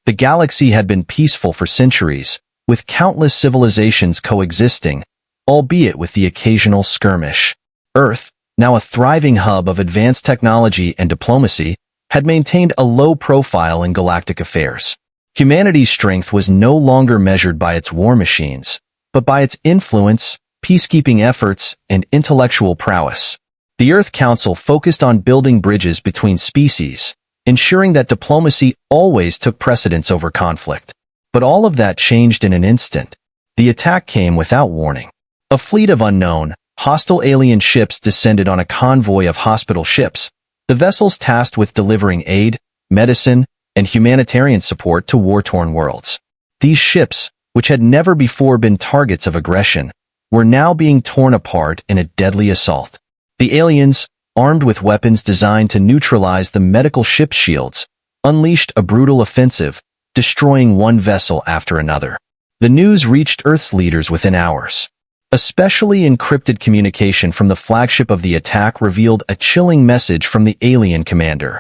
The galaxy had been peaceful for centuries, with countless civilizations coexisting, albeit with the occasional skirmish. Earth, now a thriving hub of advanced technology and diplomacy, had maintained a low profile in galactic affairs. Humanity's strength was no longer measured by its war machines, but by its influence, peacekeeping efforts, and intellectual prowess. The Earth Council focused on building bridges between species, ensuring that diplomacy always took precedence over conflict. But all of that changed in an instant. The attack came without warning. A fleet of unknown, hostile alien ships descended on a convoy of hospital ships, the vessels tasked with delivering aid, medicine, and humanitarian support to war-torn worlds. These ships, which had never before been targets of aggression, were now being torn apart in a deadly assault. The aliens, armed with weapons designed to neutralize the medical ship's shields, unleashed a brutal offensive, destroying one vessel after another. The news reached Earth's leaders within hours. A specially encrypted communication from the flagship of the attack revealed a chilling message from the alien commander.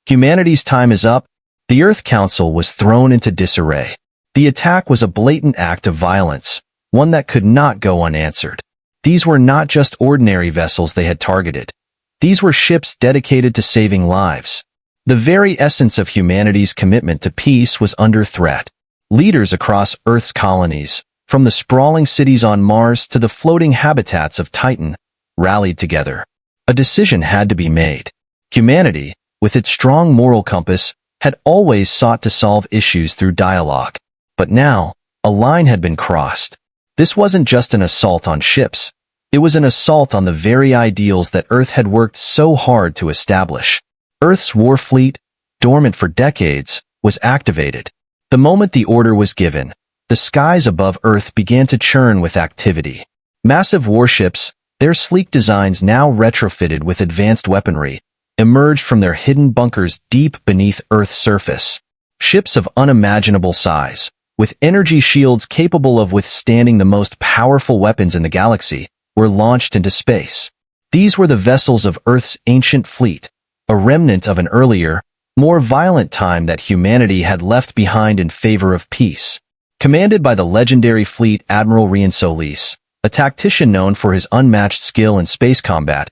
Humanity's time is up. The Earth Council was thrown into disarray. The attack was a blatant act of violence, one that could not go unanswered. These were not just ordinary vessels they had targeted. These were ships dedicated to saving lives. The very essence of humanity's commitment to peace was under threat. Leaders across Earth's colonies, from the sprawling cities on Mars to the floating habitats of Titan, rallied together. A decision had to be made. Humanity, with its strong moral compass, had always sought to solve issues through dialogue. But now, a line had been crossed. This wasn't just an assault on ships. It was an assault on the very ideals that Earth had worked so hard to establish. Earth's war fleet, dormant for decades, was activated. The moment the order was given, the skies above Earth began to churn with activity. Massive warships, their sleek designs now retrofitted with advanced weaponry, emerged from their hidden bunkers deep beneath Earth's surface. Ships of unimaginable size, with energy shields capable of withstanding the most powerful weapons in the galaxy, were launched into space. These were the vessels of Earth's ancient fleet, a remnant of an earlier, more violent time that humanity had left behind in favor of peace. Commanded by the legendary fleet Admiral Rian Solis, a tactician known for his unmatched skill in space combat,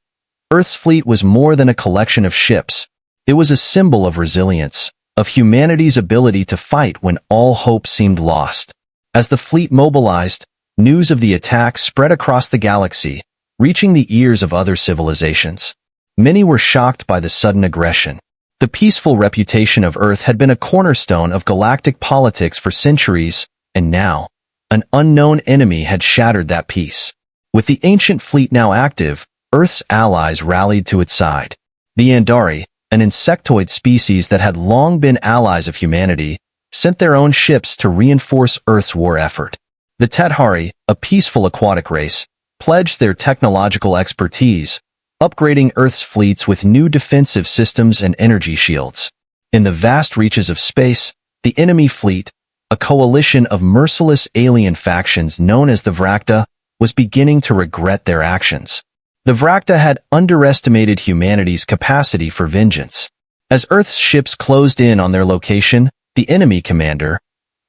Earth's fleet was more than a collection of ships. It was a symbol of resilience, of humanity's ability to fight when all hope seemed lost. As the fleet mobilized, news of the attack spread across the galaxy, reaching the ears of other civilizations. Many were shocked by the sudden aggression. The peaceful reputation of Earth had been a cornerstone of galactic politics for centuries, and now, an unknown enemy had shattered that peace. With the ancient fleet now active, Earth's allies rallied to its side. The Andari, an insectoid species that had long been allies of humanity, sent their own ships to reinforce Earth's war effort. The Tethari, a peaceful aquatic race, pledged their technological expertise, upgrading Earth's fleets with new defensive systems and energy shields. In the vast reaches of space, the enemy fleet, a coalition of merciless alien factions known as the Vrakta, was beginning to regret their actions. The Vrakta had underestimated humanity's capacity for vengeance. As Earth's ships closed in on their location, the enemy commander,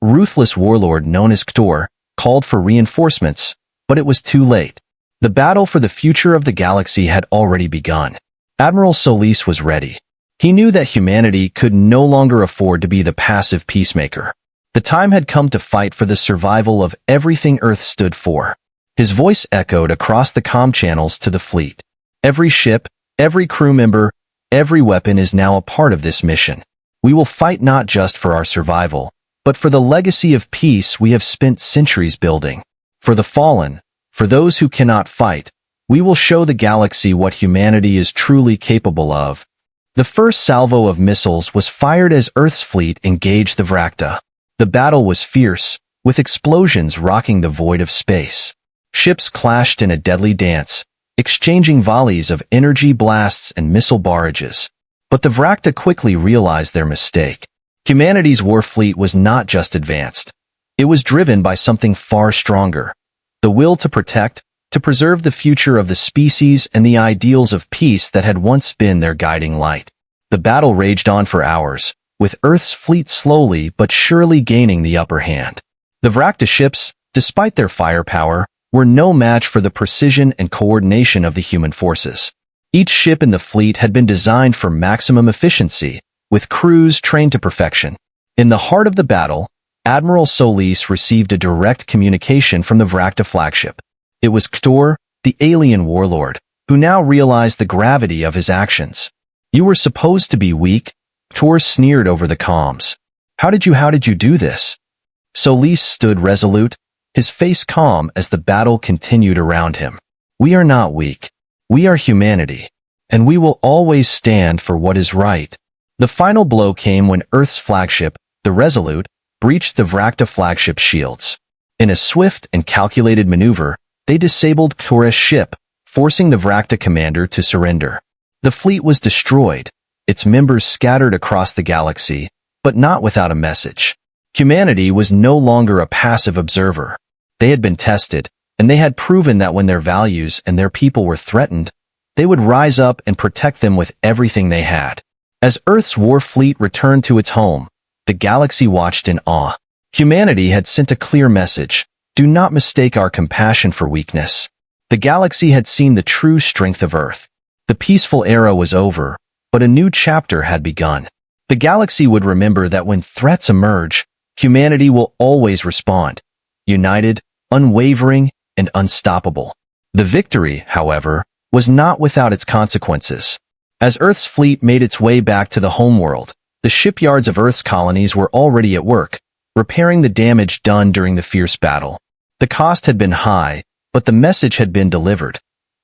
ruthless warlord known as Ktor, called for reinforcements, but it was too late. The battle for the future of the galaxy had already begun. Admiral Solis was ready. He knew that humanity could no longer afford to be the passive peacemaker. The time had come to fight for the survival of everything Earth stood for. His voice echoed across the comm channels to the fleet. Every ship, every crew member, every weapon is now a part of this mission. We will fight not just for our survival, but for the legacy of peace we have spent centuries building. For the fallen, for those who cannot fight, we will show the galaxy what humanity is truly capable of. The first salvo of missiles was fired as Earth's fleet engaged the Vrakta. The battle was fierce, with explosions rocking the void of space. Ships clashed in a deadly dance, exchanging volleys of energy blasts and missile barrages. But the Vrakta quickly realized their mistake. Humanity's war fleet was not just advanced. It was driven by something far stronger. The will to protect, to preserve the future of the species and the ideals of peace that had once been their guiding light. The battle raged on for hours, with Earth's fleet slowly but surely gaining the upper hand. The Vrakta ships, despite their firepower, were no match for the precision and coordination of the human forces. Each ship in the fleet had been designed for maximum efficiency, with crews trained to perfection. In the heart of the battle, Admiral Solis received a direct communication from the Vrakta flagship. It was Ktor, the alien warlord, who now realized the gravity of his actions. "You were supposed to be weak," Ktor sneered over the comms. How did you do this?" Solis stood resolute, his face calm as the battle continued around him. "We are not weak. We are humanity, and we will always stand for what is right." The final blow came when Earth's flagship, the Resolute, breached the Vrakta flagship shields. In a swift and calculated maneuver, they disabled Ktor's ship, forcing the Vrakta commander to surrender. The fleet was destroyed, its members scattered across the galaxy, but not without a message. Humanity was no longer a passive observer. They had been tested, and they had proven that when their values and their people were threatened, they would rise up and protect them with everything they had. As Earth's war fleet returned to its home, the galaxy watched in awe. Humanity had sent a clear message: do not mistake our compassion for weakness. The galaxy had seen the true strength of Earth. The peaceful era was over, but a new chapter had begun. The galaxy would remember that when threats emerge, humanity will always respond, united, unwavering, and unstoppable. The victory, however, was not without its consequences. As Earth's fleet made its way back to the homeworld, the shipyards of Earth's colonies were already at work, repairing the damage done during the fierce battle. The cost had been high, but the message had been delivered.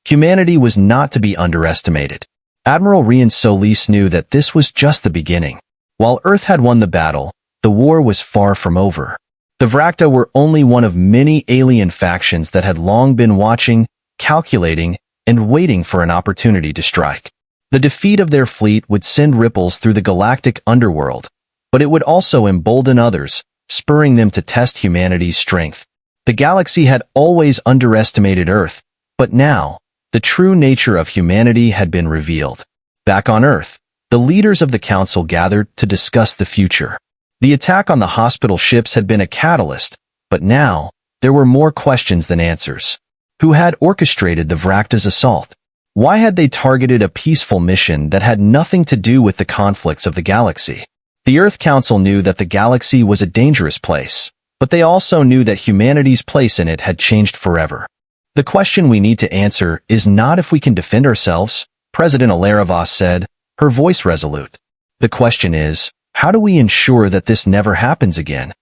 Humanity was not to be underestimated. Admiral Rian Solis knew that this was just the beginning. While Earth had won the battle, the war was far from over. The Vrakta were only one of many alien factions that had long been watching, calculating, and waiting for an opportunity to strike. The defeat of their fleet would send ripples through the galactic underworld, but it would also embolden others, spurring them to test humanity's strength. The galaxy had always underestimated Earth, but now, the true nature of humanity had been revealed. Back on Earth, the leaders of the Council gathered to discuss the future. The attack on the hospital ships had been a catalyst, but now, there were more questions than answers. Who had orchestrated the Vrakta's assault? Why had they targeted a peaceful mission that had nothing to do with the conflicts of the galaxy? The Earth Council knew that the galaxy was a dangerous place, but they also knew that humanity's place in it had changed forever. The question we need to answer is not if we can defend ourselves, President Alaravos said, her voice resolute. The question is, how do we ensure that this never happens again?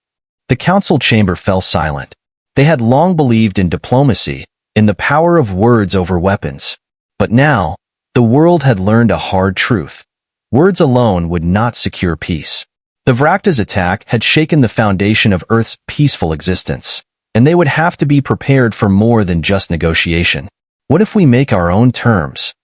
The council chamber fell silent. They had long believed in diplomacy, in the power of words over weapons. But now, the world had learned a hard truth. Words alone would not secure peace. The Vrakta's attack had shaken the foundation of Earth's peaceful existence, and they would have to be prepared for more than just negotiation. What if we make our own terms?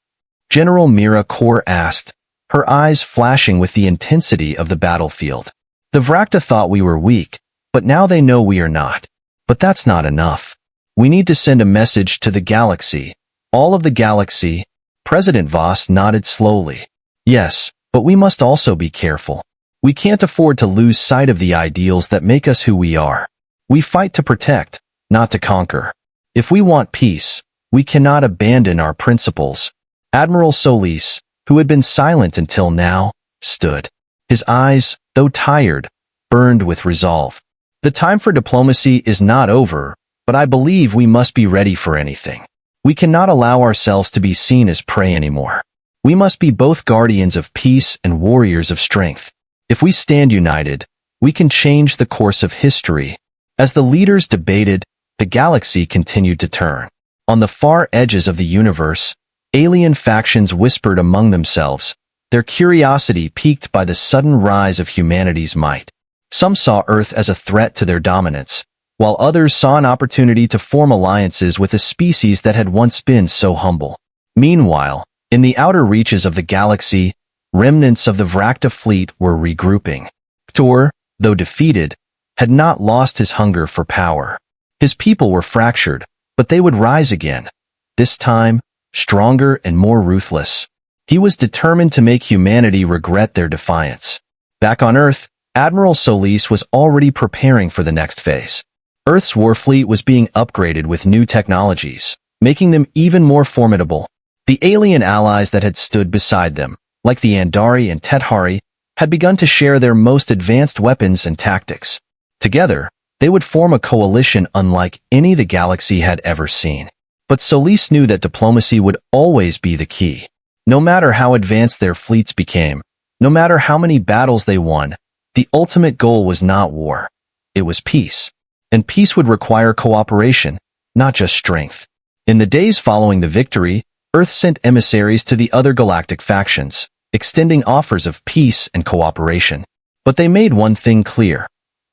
General Mira Kor asked, her eyes flashing with the intensity of the battlefield. The Vrakta thought we were weak, but now they know we are not. But that's not enough. We need to send a message to the galaxy. All of the galaxy. President Voss nodded slowly. Yes, but we must also be careful. We can't afford to lose sight of the ideals that make us who we are. We fight to protect, not to conquer. If we want peace, we cannot abandon our principles. Admiral Solis, who had been silent until now, stood. His eyes, though tired, burned with resolve. The time for diplomacy is not over, but I believe we must be ready for anything. We cannot allow ourselves to be seen as prey anymore. We must be both guardians of peace and warriors of strength. If we stand united, we can change the course of history. As the leaders debated, the galaxy continued to turn. On the far edges of the universe, alien factions whispered among themselves, their curiosity piqued by the sudden rise of humanity's might. Some saw Earth as a threat to their dominance, while others saw an opportunity to form alliances with a species that had once been so humble. Meanwhile, in the outer reaches of the galaxy, remnants of the Vrakta fleet were regrouping. Ktor, though defeated, had not lost his hunger for power. His people were fractured, but they would rise again. This time, stronger and more ruthless. He was determined to make humanity regret their defiance. Back on Earth, Admiral Solis was already preparing for the next phase. Earth's warfleet was being upgraded with new technologies, making them even more formidable. The alien allies that had stood beside them, like the Andari and Tethari, had begun to share their most advanced weapons and tactics. Together, they would form a coalition unlike any the galaxy had ever seen. But Solis knew that diplomacy would always be the key. No matter how advanced their fleets became, no matter how many battles they won, the ultimate goal was not war. It was peace. And peace would require cooperation, not just strength. In the days following the victory, Earth sent emissaries to the other galactic factions, extending offers of peace and cooperation. But they made one thing clear.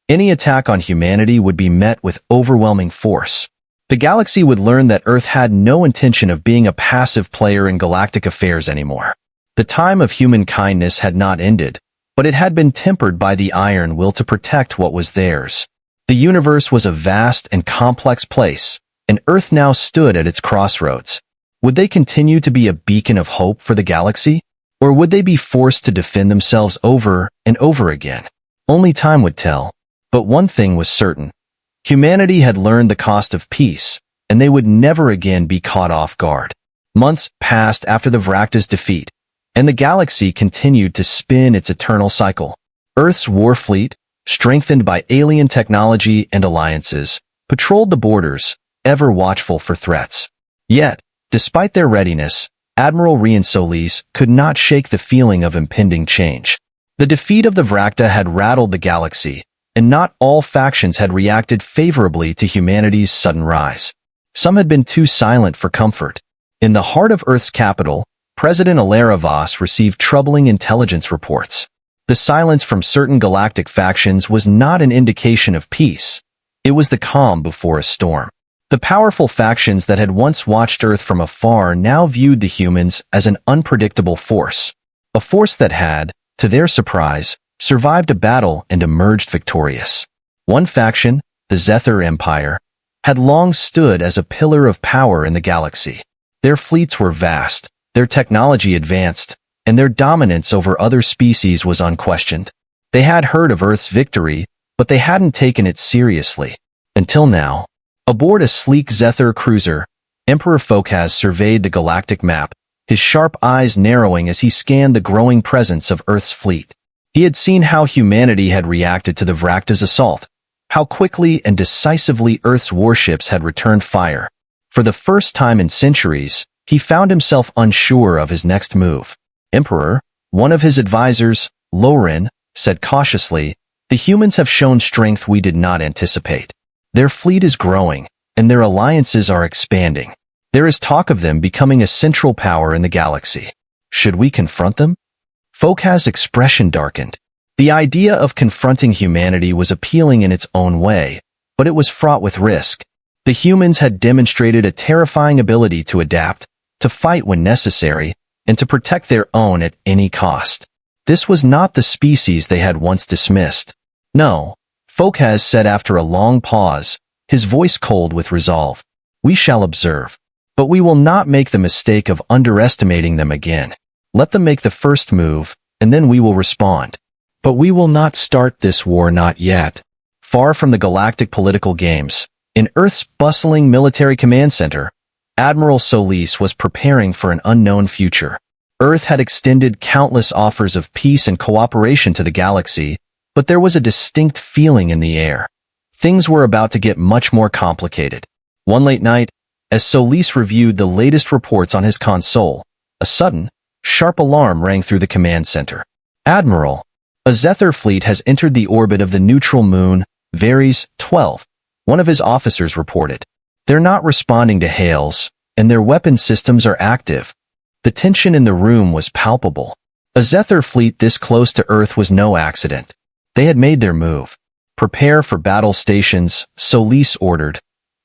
Any attack on humanity would be met with overwhelming force. The galaxy would learn that Earth had no intention of being a passive player in galactic affairs anymore. The time of human kindness had not ended, but it had been tempered by the iron will to protect what was theirs. The universe was a vast and complex place, and Earth now stood at its crossroads. Would they continue to be a beacon of hope for the galaxy? Or would they be forced to defend themselves over and over again? Only time would tell. But one thing was certain. Humanity had learned the cost of peace, and they would never again be caught off guard. Months passed after the Vrakta's defeat, and the galaxy continued to spin its eternal cycle. Earth's warfleet, strengthened by alien technology and alliances, patrolled the borders, ever watchful for threats. Yet, despite their readiness, Admiral Rian Solis could not shake the feeling of impending change. The defeat of the Vrakta had rattled the galaxy, and not all factions had reacted favorably to humanity's sudden rise. Some had been too silent for comfort. In the heart of Earth's capital, President Alara Vos received troubling intelligence reports. The silence from certain galactic factions was not an indication of peace. It was the calm before a storm. The powerful factions that had once watched Earth from afar now viewed the humans as an unpredictable force. A force that had, to their surprise, survived a battle and emerged victorious. One faction, the Zethar Empire, had long stood as a pillar of power in the galaxy. Their fleets were vast, their technology advanced, and their dominance over other species was unquestioned. They had heard of Earth's victory, but they hadn't taken it seriously. Until now. Aboard a sleek Zethar cruiser, Emperor Phocas surveyed the galactic map, his sharp eyes narrowing as he scanned the growing presence of Earth's fleet. He had seen how humanity had reacted to the Vrakta's assault, how quickly and decisively Earth's warships had returned fire. For the first time in centuries, he found himself unsure of his next move. Emperor, one of his advisors, Loren, said cautiously, "The humans have shown strength we did not anticipate. Their fleet is growing, and their alliances are expanding. There is talk of them becoming a central power in the galaxy. Should we confront them?" Phocas' expression darkened. The idea of confronting humanity was appealing in its own way, but it was fraught with risk. The humans had demonstrated a terrifying ability to adapt, to fight when necessary, and to protect their own at any cost. This was not the species they had once dismissed. "No," Phocas said after a long pause, his voice cold with resolve. "We shall observe. But we will not make the mistake of underestimating them again. Let them make the first move, and then we will respond. But we will not start this war not yet." Far from the galactic political games, in Earth's bustling military command center, Admiral Solis was preparing for an unknown future. Earth had extended countless offers of peace and cooperation to the galaxy, but there was a distinct feeling in the air. Things were about to get much more complicated. One late night, as Solis reviewed the latest reports on his console, a sudden, sharp alarm rang through the command center. "Admiral, a Zethar fleet has entered the orbit of the neutral moon, Varys 12, one of his officers reported. "They're not responding to hails, and their weapon systems are active." The tension in the room was palpable. A Zethar fleet this close to Earth was no accident. They had made their move. "Prepare for battle stations," Solis ordered,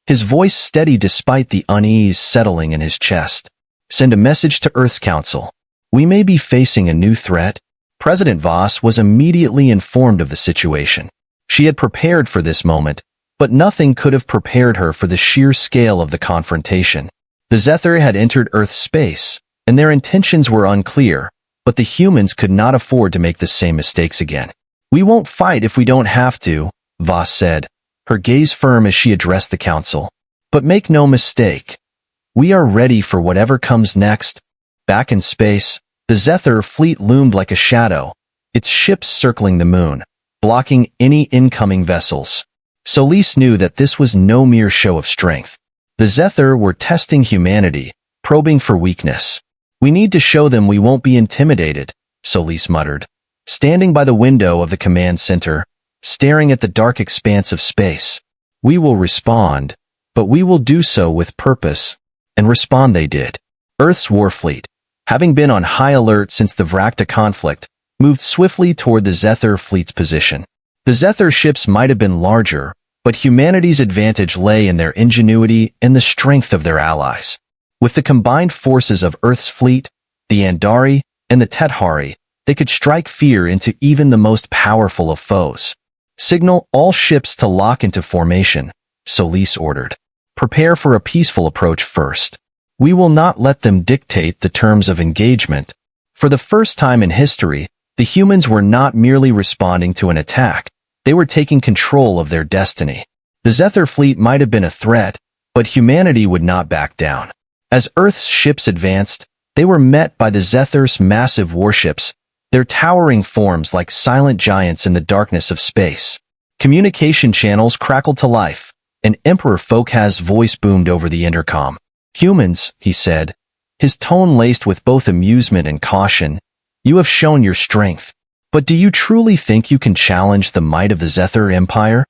his voice steady despite the unease settling in his chest. "Send a message to Earth's Council. We may be facing a new threat." President Vos was immediately informed of the situation. She had prepared for this moment, but nothing could have prepared her for the sheer scale of the confrontation. The Zethar had entered Earth's space, and their intentions were unclear, but the humans could not afford to make the same mistakes again. "We won't fight if we don't have to," Voss said, her gaze firm as she addressed the council. "But make no mistake. We are ready for whatever comes next." Back in space, the Zethar fleet loomed like a shadow, its ships circling the moon, blocking any incoming vessels. Solis knew that this was no mere show of strength. The Zethar were testing humanity, probing for weakness. "We need to show them we won't be intimidated," Solis muttered, standing by the window of the command center, staring at the dark expanse of space. "We will respond, but we will do so with purpose." And respond they did. Earth's warfleet, having been on high alert since the Vrakta conflict, moved swiftly toward the Zethar fleet's position. The Zethar ships might have been larger, but humanity's advantage lay in their ingenuity and the strength of their allies. With the combined forces of Earth's fleet, the Andari, and the Tethari, they could strike fear into even the most powerful of foes. "Signal all ships to lock into formation," Solis ordered. "Prepare for a peaceful approach first. We will not let them dictate the terms of engagement." For the first time in history, the humans were not merely responding to an attack. They were taking control of their destiny. The Zethar fleet might have been a threat, but humanity would not back down. As Earth's ships advanced, they were met by the Zethar's massive warships, their towering forms like silent giants in the darkness of space. Communication channels crackled to life, and Emperor Fokhaz's voice boomed over the intercom. "Humans," he said, his tone laced with both amusement and caution, "you have shown your strength. But do you truly think you can challenge the might of the Zethar Empire?"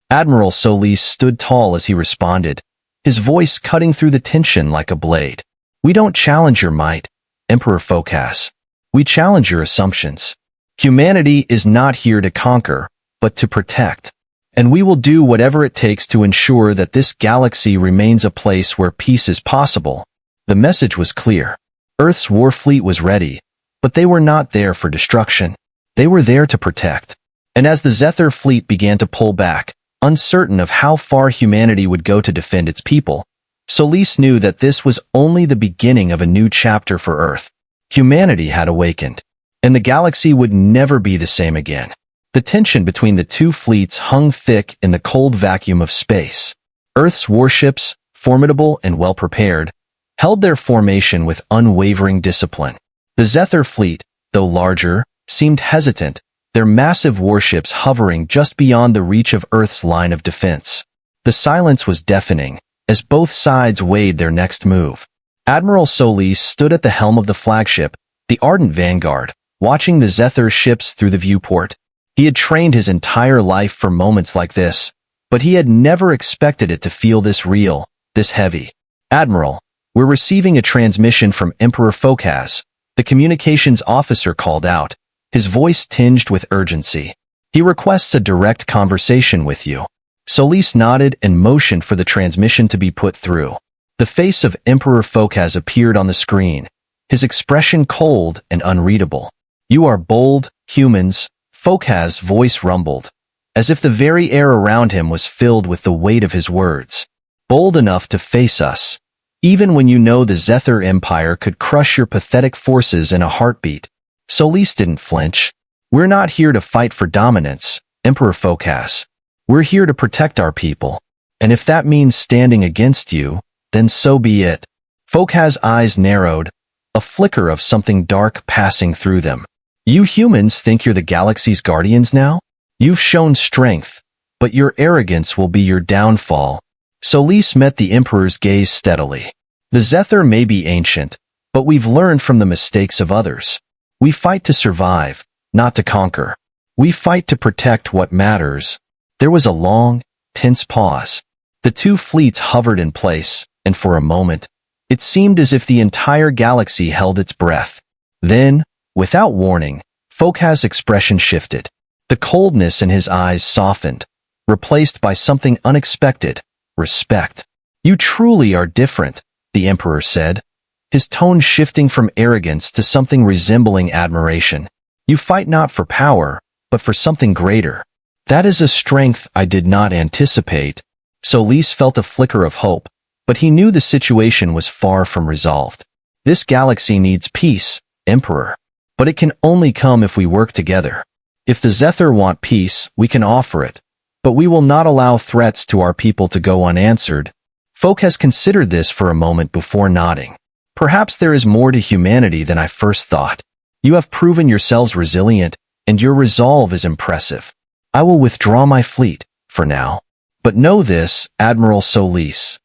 Admiral Solis stood tall as he responded, his voice cutting through the tension like a blade. "We don't challenge your might, Emperor Fokhaz. We challenge your assumptions. Humanity is not here to conquer, but to protect. And we will do whatever it takes to ensure that this galaxy remains a place where peace is possible." The message was clear. Earth's warfleet was ready, but they were not there for destruction. They were there to protect. And as the Zethar fleet began to pull back, uncertain of how far humanity would go to defend its people, Solis knew that this was only the beginning of a new chapter for Earth. Humanity had awakened, and the galaxy would never be the same again. The tension between the two fleets hung thick in the cold vacuum of space. Earth's warships, formidable and well-prepared, held their formation with unwavering discipline. The Zethar fleet, though larger, seemed hesitant, their massive warships hovering just beyond the reach of Earth's line of defense. The silence was deafening, as both sides weighed their next move. Admiral Solis stood at the helm of the flagship, the Ardent Vanguard, watching the Zethar ships through the viewport. He had trained his entire life for moments like this, but he had never expected it to feel this real, this heavy. "Admiral, we're receiving a transmission from Emperor Fokhaz," the communications officer called out, his voice tinged with urgency. "He requests a direct conversation with you." Solis nodded and motioned for the transmission to be put through. The face of Emperor Fokhaz appeared on the screen, his expression cold and unreadable. "You are bold, humans," Fokhaz's voice rumbled, as if the very air around him was filled with the weight of his words. "Bold enough to face us, even when you know the Zethar Empire could crush your pathetic forces in a heartbeat." Solis didn't flinch. "We're not here to fight for dominance, Emperor Fokhaz. We're here to protect our people. And if that means standing against you, then so be it." Fokhaz's eyes narrowed, a flicker of something dark passing through them. "You humans think you're the galaxy's guardians now? You've shown strength, but your arrogance will be your downfall." Solis met the Emperor's gaze steadily. "The Zethar may be ancient, but we've learned from the mistakes of others. We fight to survive, not to conquer. We fight to protect what matters." There was a long, tense pause. The two fleets hovered in place, and for a moment, it seemed as if the entire galaxy held its breath. Then, without warning, Fokhaz's expression shifted. The coldness in his eyes softened, replaced by something unexpected: respect. "You truly are different," the Emperor said, his tone shifting from arrogance to something resembling admiration. "You fight not for power, but for something greater. That is a strength I did not anticipate." Solis felt a flicker of hope, but he knew the situation was far from resolved. "This galaxy needs peace, Emperor. but it can only come if we work together. If the Zethar want peace, we can offer it, but we will not allow threats to our people to go unanswered. Folk has considered this for a moment before nodding. Perhaps there is more to humanity than I first thought. You have proven yourselves resilient, and your resolve is impressive. I will withdraw my fleet, for now. But know this, Admiral Solis.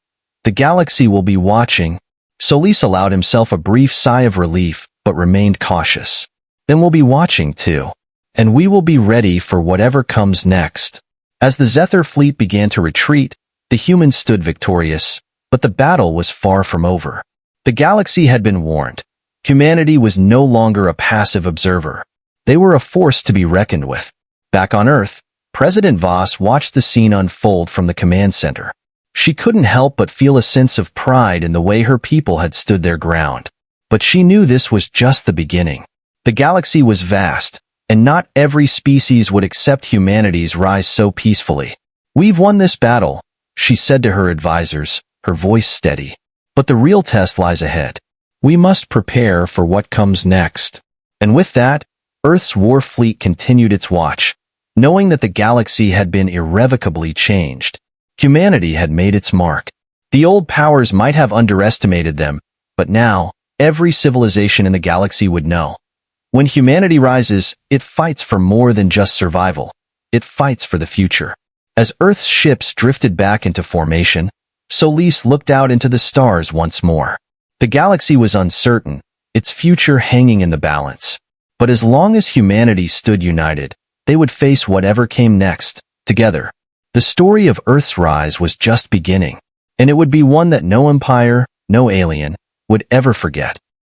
The galaxy will be watching. Solis allowed himself a brief sigh of relief, but remained cautious. Then we'll be watching too. And we will be ready for whatever comes next. As the Zethar fleet began to retreat, the humans stood victorious, but the battle was far from over. The galaxy had been warned. Humanity was no longer a passive observer. They were a force to be reckoned with. Back on Earth, President Voss watched the scene unfold from the command center. She couldn't help but feel a sense of pride in the way her people had stood their ground. But she knew this was just the beginning. The galaxy was vast, and not every species would accept humanity's rise so peacefully. "We've won this battle," she said to her advisors, her voice steady. "But the real test lies ahead. We must prepare for what comes next." And with that, Earth's war fleet continued its watch, knowing that the galaxy had been irrevocably changed. Humanity had made its mark. The old powers might have underestimated them, but now, every civilization in the galaxy would know. When humanity rises, it fights for more than just survival. It fights for the future. As Earth's ships drifted back into formation, Solis looked out into the stars once more. The galaxy was uncertain, its future hanging in the balance. But as long as humanity stood united, they would face whatever came next, together. The story of Earth's rise was just beginning, and it would be one that no empire, no alien, would ever forget.